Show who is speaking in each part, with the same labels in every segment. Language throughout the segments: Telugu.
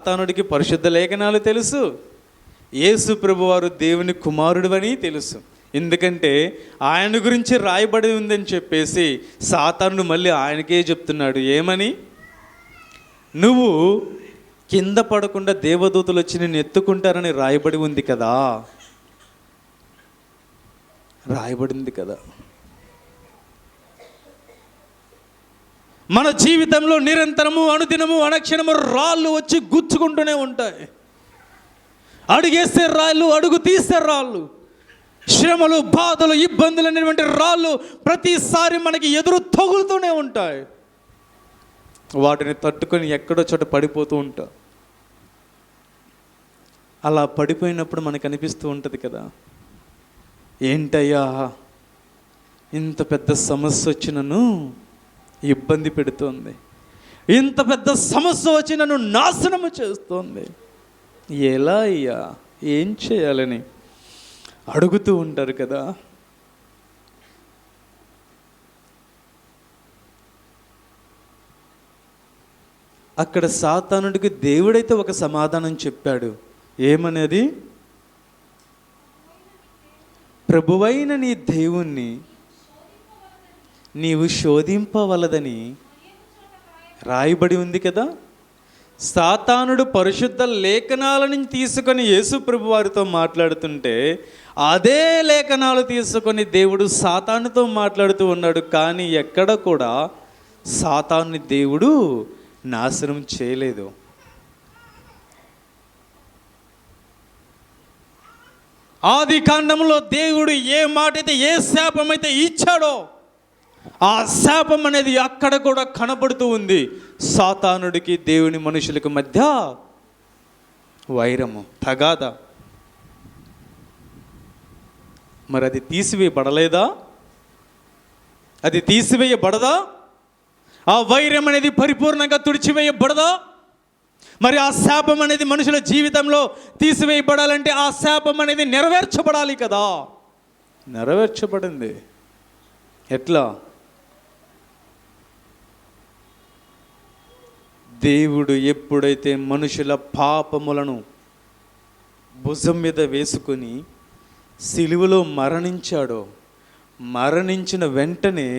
Speaker 1: సాతానుడికి పరిశుద్ధ లేఖనాలు తెలుసు, యేసు ప్రభువారు దేవుని కుమారుడు అని తెలుసు. ఎందుకంటే ఆయన గురించి రాయబడి ఉందని చెప్పేసి సాతానుడు మళ్ళీ ఆయనకే చెప్తున్నాడు. ఏమని? నువ్వు కింద పడకుండా దేవదూతలు వచ్చి నిన్ను ఎత్తుకుంటారని రాయబడి ఉంది కదా, రాయబడింది కదా. మన జీవితంలో నిరంతరము, అనుదినము, అనుక్షణము రాళ్ళు వచ్చి గుచ్చుకుంటూనే ఉంటాయి. అడుగేస్తే రాళ్ళు, అడుగు తీస్తే రాళ్ళు, శ్రమలు, బాధలు, ఇబ్బందులు అనేటువంటి రాళ్ళు ప్రతిసారి మనకి ఎదురు తగులుతూనే ఉంటాయి. వాటిని తట్టుకొని ఎక్కడో చోట పడిపోతూ ఉంటాం. అలా పడిపోయినప్పుడు మనకు అనిపిస్తూ ఉంటుంది కదా, ఏంటయ్యా ఇంత పెద్ద సమస్య వచ్చి నన్ను ఇబ్బంది పెడుతోంది, ఇంత పెద్ద సమస్య వచ్చి నన్ను నాశనము చేస్తోంది, ఎలా అయ్యా, ఏం చేయాలని అడుగుతూ ఉంటారు కదా. అక్కడ సాతానుడికి దేవుడైతే ఒక సమాధానం చెప్పాడు. ఏమనేది? ప్రభువైన నీ దేవుణ్ణి నీవు శోధింపవలదని రాయబడి ఉంది కదా. సాతానుడు పరిశుద్ధ లేఖనాలను తీసుకొని యేసు ప్రభు వారితో మాట్లాడుతుంటే అదే లేఖనాలు తీసుకొని దేవుడు సాతానుతో మాట్లాడుతూ ఉన్నాడు. కానీ ఎక్కడ కూడా సాతానుని దేవుడు నాశనం చేయలేదు. ఆది కాండంలో దేవుడు ఏ మాట అయితే, ఏ శాపం అయితే ఇచ్చాడో ఆ శాపం అనేది అక్కడ కూడా కనబడుతూ ఉంది. సాతానుడికి దేవుని మనుషులకు మధ్య వైరము, తగాద. మరి అది తీసివేయబడలేదా? అది తీసివేయబడదా? ఆ వైరం అనేది పరిపూర్ణంగా తుడిచివేయబడదా? మరి ఆ శాపం అనేది మనుషుల జీవితంలో తీసివేయబడాలంటే ఆ శాపం అనేది నెరవేర్చబడాలి కదా. నెరవేర్చబడింది. ఎట్లా? దేవుడు ఎప్పుడైతే మనుషుల పాపములను భుజం మీద వేసుకొని సిలువలో మరణించాడో, మరణించిన వెంటనే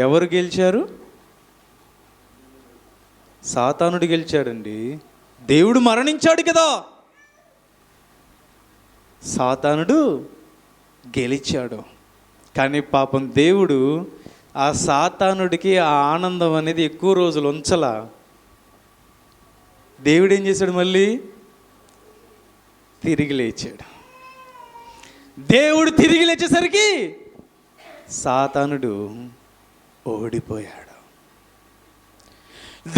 Speaker 1: ఎవరు గెలిచారు? సాతానుడు గెలిచాడండి. దేవుడు మరణించాడు కదా, సాతానుడు గెలిచాడు. కానీ పాపం దేవుడు ఆ సాతానుడికి ఆ ఆనందం అనేది ఎక్కువ రోజులు ఉంచలా. దేవుడు ఏం చేశాడు? మళ్ళీ తిరిగి లేచాడు. దేవుడు తిరిగి లేచేసరికి సాతానుడు ఓడిపోయాడు.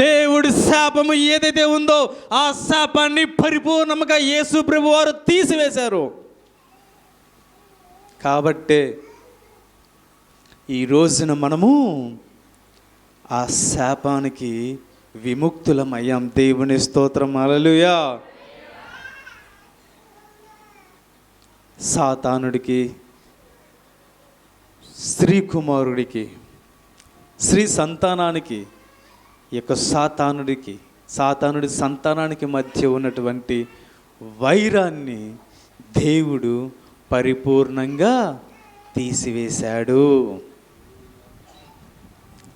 Speaker 1: దేవుడి శాపము ఏదైతే ఉందో ఆ శాపాన్ని పరిపూర్ణంగా యేసు ప్రభు వారు తీసివేశారు. కాబట్టే ఈ రోజున మనము ఆ శాపానికి విముక్తులమయ్యాం. దేవుని స్తోత్రం, హల్లెలూయా. సాతానుడికి, స్త్రీ కుమారుడికి, స్త్రీ సంతానానికి, యొక్క సాతానుడి సంతానానికి మధ్య ఉన్నటువంటి వైరాన్ని దేవుడు పరిపూర్ణంగా తీసివేశాడు.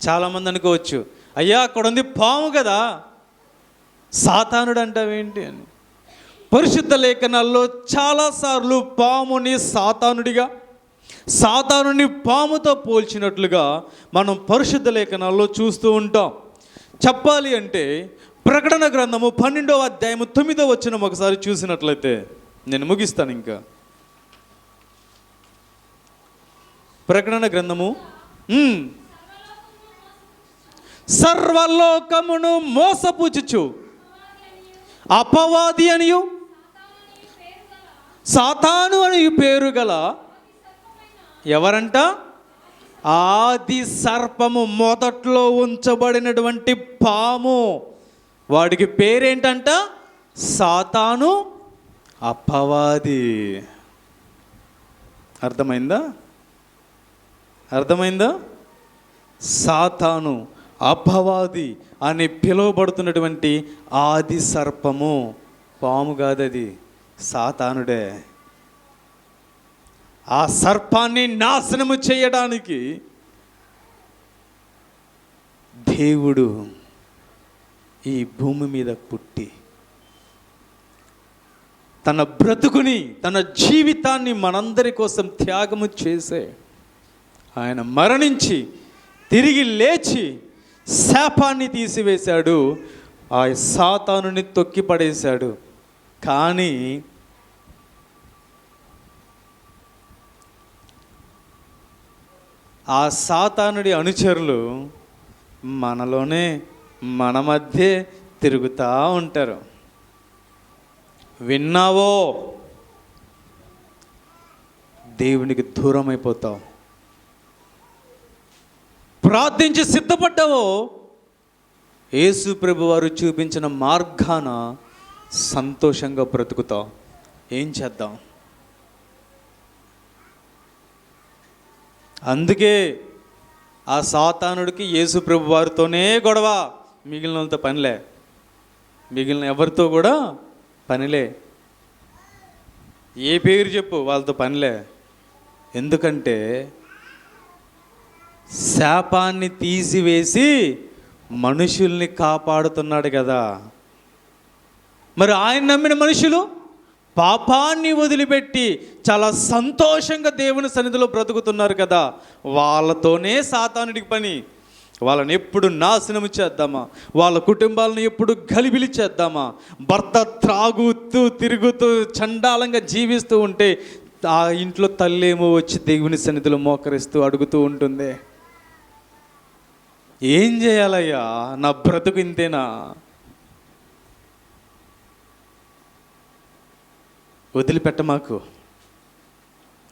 Speaker 1: చాలామంది అనుకోవచ్చు, అయ్యా అక్కడ ఉంది పాము కదా, సాతానుడు అంటావేంటి అని. పరిశుద్ధ లేఖనాల్లో చాలాసార్లు పాముని సాతానుడిగా, సాతానుని పాముతో పోల్చినట్లుగా మనం పరిశుద్ధ లేఖనాల్లో చూస్తూ ఉంటాం. చెప్పాలి అంటే ప్రకటన గ్రంథము 12వ అధ్యాయము 9వ వచనం ఒకసారి చూసినట్లయితే, నేను ముగిస్తాను ఇంకా. ప్రకటన గ్రంథము, సర్వలోకమును మోసపుచ్చుచు అపవాది అనియు సాతాను అని పేరు గల ఎవరంట? ఆది సర్పము, మొదట్లో ఉంచబడినటువంటి పాము. వాడికి పేరేంటంట? సాతాను, అపవాది. అర్థమైందా? సాతాను, అపవాది అని పిలువబడుతున్నటువంటి ఆది సర్పము, పాము కాదది, సాతానుడే. ఆ సర్పాన్ని నాశనము చేయడానికి దేవుడు ఈ భూమి మీద పుట్టి తన బ్రతుకుని, తన జీవితాన్ని మనందరి కోసం త్యాగము చేసే ఆయన మరణించి తిరిగి లేచి శాపాన్ని తీసివేశాడు, ఆ సాతానుని తొక్కిపడేశాడు. కానీ ఆ సాతానుడి అనుచరులు మనలోనే, మన మధ్య తిరుగుతూ ఉంటారు. విన్నావో దేవునికి దూరం అయిపోతావు, ప్రార్థించి సిద్ధపడ్డావో యేసు ప్రభు వారు చూపించిన మార్గాన సంతోషంగా బ్రతుకుతావు. ఏం చేద్దాం? అందుకే ఆ సాతానుడికి యేసు ప్రభు వారితోనే గొడవ, మిగిలిన వాళ్ళతో పనిలే, మిగిలిన ఎవరితో కూడా పనిలే. ఏ పేరు చెప్పు, వాళ్ళతో పనిలే. ఎందుకంటే శాపాన్ని తీసివేసి మనుషుల్ని కాపాడుతున్నాడు కదా. మరి ఆయన నమ్మిన మనుషులు పాపాన్ని వదిలిపెట్టి చాలా సంతోషంగా దేవుని సన్నిధిలో బ్రతుకుతున్నారు కదా. వాళ్ళతోనే సాతానుడికి పని. వాళ్ళని ఎప్పుడు నాశనం చేద్దామా, వాళ్ళ కుటుంబాలను ఎప్పుడు గలిబిలి చేద్దామా. భర్త త్రాగుతూ తిరుగుతూ చండాలంగా జీవిస్తూ ఉంటే ఆ ఇంట్లో తల్లేమో వచ్చి దేవుని సన్నిధిలో మోకరిస్తూ అడుగుతూ ఉంటుంది, ఏం చేయాలయ్యా, నా బ్రతుకు ఇంతేనా? వదిలిపెట్టమాకు,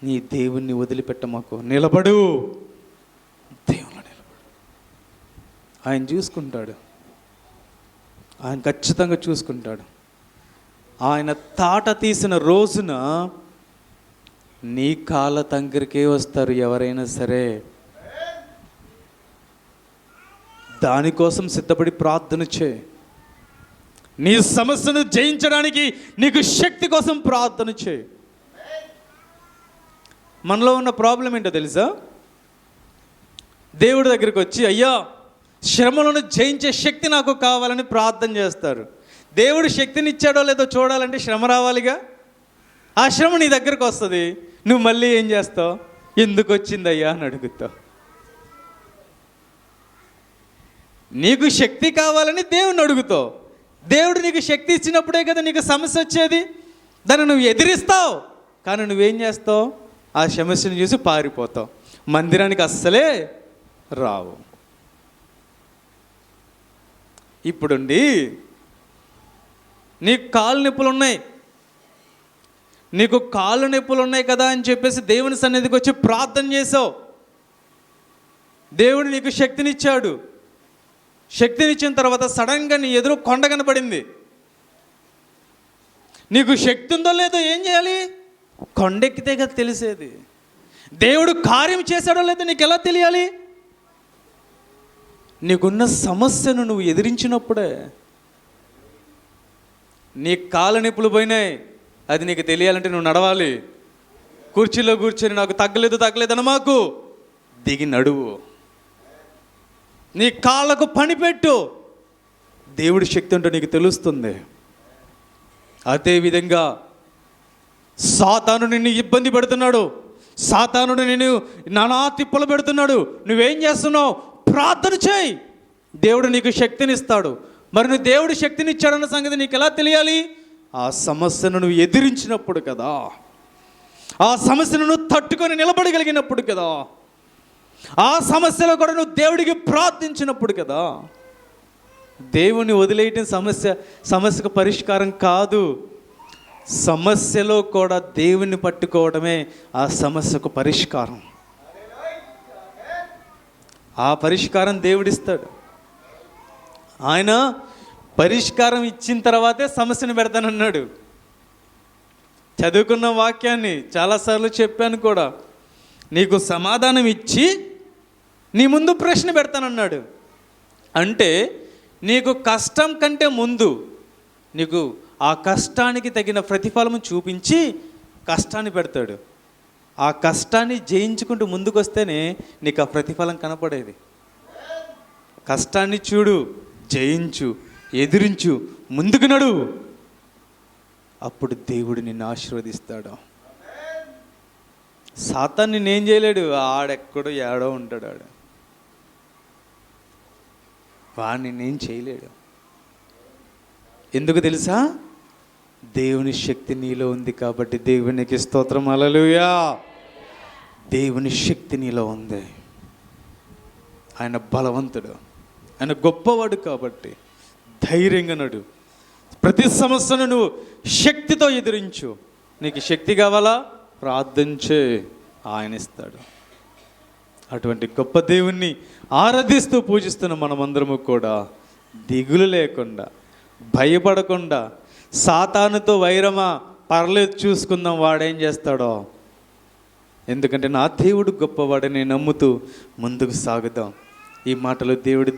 Speaker 1: నీ దేవుణ్ణి వదిలిపెట్టమాకు, నిలబడు, దేవుని నిలబడు. ఆయన చూసుకుంటాడు, ఆయన ఖచ్చితంగా చూసుకుంటాడు. ఆయన తాట తీసిన రోజున నీ కాళ్ళ దగ్గరికే వస్తారు ఎవరైనా సరే. దానికోసం సిద్ధపడి ప్రార్థన చేయి. నీ సమస్యను జయించడానికి నీకు శక్తి కోసం ప్రార్థన చేయి. మనలో ఉన్న ప్రాబ్లం ఏంటో తెలుసా? దేవుడి దగ్గరికి వచ్చి, అయ్యా శ్రమలను జయించే శక్తి నాకు కావాలని ప్రార్థన చేస్తారు. దేవుడు శక్తిని ఇచ్చాడో లేదో చూడాలంటే శ్రమ రావాలిగా. ఆ శ్రమ నీ దగ్గరకు వస్తుంది, నువ్వు మళ్ళీ ఏం చేస్తావు? ఎందుకు వచ్చిందయ్యా అని అడుగుతావు. నీకు శక్తి కావాలని దేవుణ్ణి అడుగుతావు. దేవుడు నీకు శక్తి ఇచ్చినప్పుడే కదా నీకు సమస్య వచ్చేది. దాన్ని నువ్వు ఎదిరిస్తావు, కానీ నువ్వేం చేస్తావు? ఆ సమస్యను చూసి పారిపోతావు, మందిరానికి అస్సలే రావు. ఇప్పుడుండి నీకు కాళ్ళు నొప్పులు ఉన్నాయి, నీకు కాళ్ళు నొప్పులు ఉన్నాయి కదా అని చెప్పేసి దేవుని సన్నిధికి వచ్చి ప్రార్థన చేసావు. దేవుడు నీకు శక్తినిచ్చాడు. శక్తినిచ్చిన తర్వాత సడన్గా నీ ఎదురు కొండ కనపడింది. నీకు శక్తి ఉందో లేదో ఏం చేయాలి? కొండెక్కితే కదా తెలిసేది. దేవుడు కార్యం చేశాడో లేదో నీకు ఎలా తెలియాలి? నీకున్న సమస్యను నువ్వు ఎదిరించినప్పుడే. నీ కాళ్ళ నొప్పులు పోయినాయి, అది నీకు తెలియాలంటే నువ్వు నడవాలి. కుర్చీలో కూర్చొని నాకు తగ్గలేదన్న మాకు దిగి నడువు. నీ కాళ్ళకు పని పెట్టు, దేవుడి శక్తి అంటే నీకు తెలుస్తుంది. అదేవిధంగా సాతాను నిన్ను ఇబ్బంది పెడుతున్నాడు, సాతానుడు నిన్ను నానా తిప్పలు పెడుతున్నాడు. నువ్వేం చేస్తున్నావు? ప్రార్థన చేయి, దేవుడు నీకు శక్తినిస్తాడు. మరి నువ్వు దేవుడు శక్తినిచ్చాడన్న సంగతి నీకు ఎలా తెలియాలి? ఆ సమస్యను నువ్వు ఎదిరించినప్పుడు కదా, ఆ సమస్యను నువ్వు తట్టుకొని నిలబడగలిగినప్పుడు కదా, ఆ సమస్యలో కూడా నువ్వు దేవుడికి ప్రార్థించినప్పుడు కదా. దేవుని వదిలేయటం సమస్యకు పరిష్కారం కాదు. సమస్యలో కూడా దేవుని పట్టుకోవడమే ఆ సమస్యకు పరిష్కారం. ఆ పరిష్కారం దేవుడిస్తాడు. ఆయన పరిష్కారం ఇచ్చిన తర్వాతే సమస్యను పెడతానన్నాడు. చదువుకున్న వాక్యాన్ని చాలాసార్లు చెప్పాను కూడా. నీకు సమాధానం ఇచ్చి నీ ముందు ప్రశ్న పెడతానన్నాడు. అంటే నీకు కష్టం కంటే ముందు నీకు ఆ కష్టానికి తగిన ప్రతిఫలము చూపించి కష్టాన్ని పెడతాడు. ఆ కష్టాన్ని జయించుకుంటూ ముందుకు వస్తేనే నీకు ఆ ప్రతిఫలం కనపడేది. కష్టాన్ని చూడు, జయించు, ఎదిరించు, ముందుకు నడు, అప్పుడు దేవుడు నిన్ను ఆశీర్వదిస్తాడు. సాతాను నిన్నేం చేయలేడు, ఆడెక్కడో ఏడో ఉంటాడు, వాడిని నేను చేయలేడు. ఎందుకు తెలుసా? దేవుని శక్తి నీలో ఉంది కాబట్టి. దేవునికి స్తోత్రం, హల్లెలూయా. దేవుని శక్తి నీలో ఉంది. ఆయన బలవంతుడు, ఆయన గొప్పవాడు కాబట్టి ధైర్యంగా నడు. ప్రతి సమస్యను నువ్వు శక్తితో ఎదిరించు. నీకు శక్తి కావాలా? ప్రార్థించే, ఆయన ఇస్తాడు. అటువంటి గొప్ప దేవుణ్ణి ఆరాధిస్తూ పూజిస్తున్న మనమందరము కూడా దిగులు లేకుండా, భయపడకుండా, సాతానుతో వైరమా, పర్లేదు చూసుకుందాం వాడేం చేస్తాడో, ఎందుకంటే నా దేవుడు గొప్పవాడని నమ్ముతూ ముందుకు సాగుదాం. ఈ మాటలు దేవుడి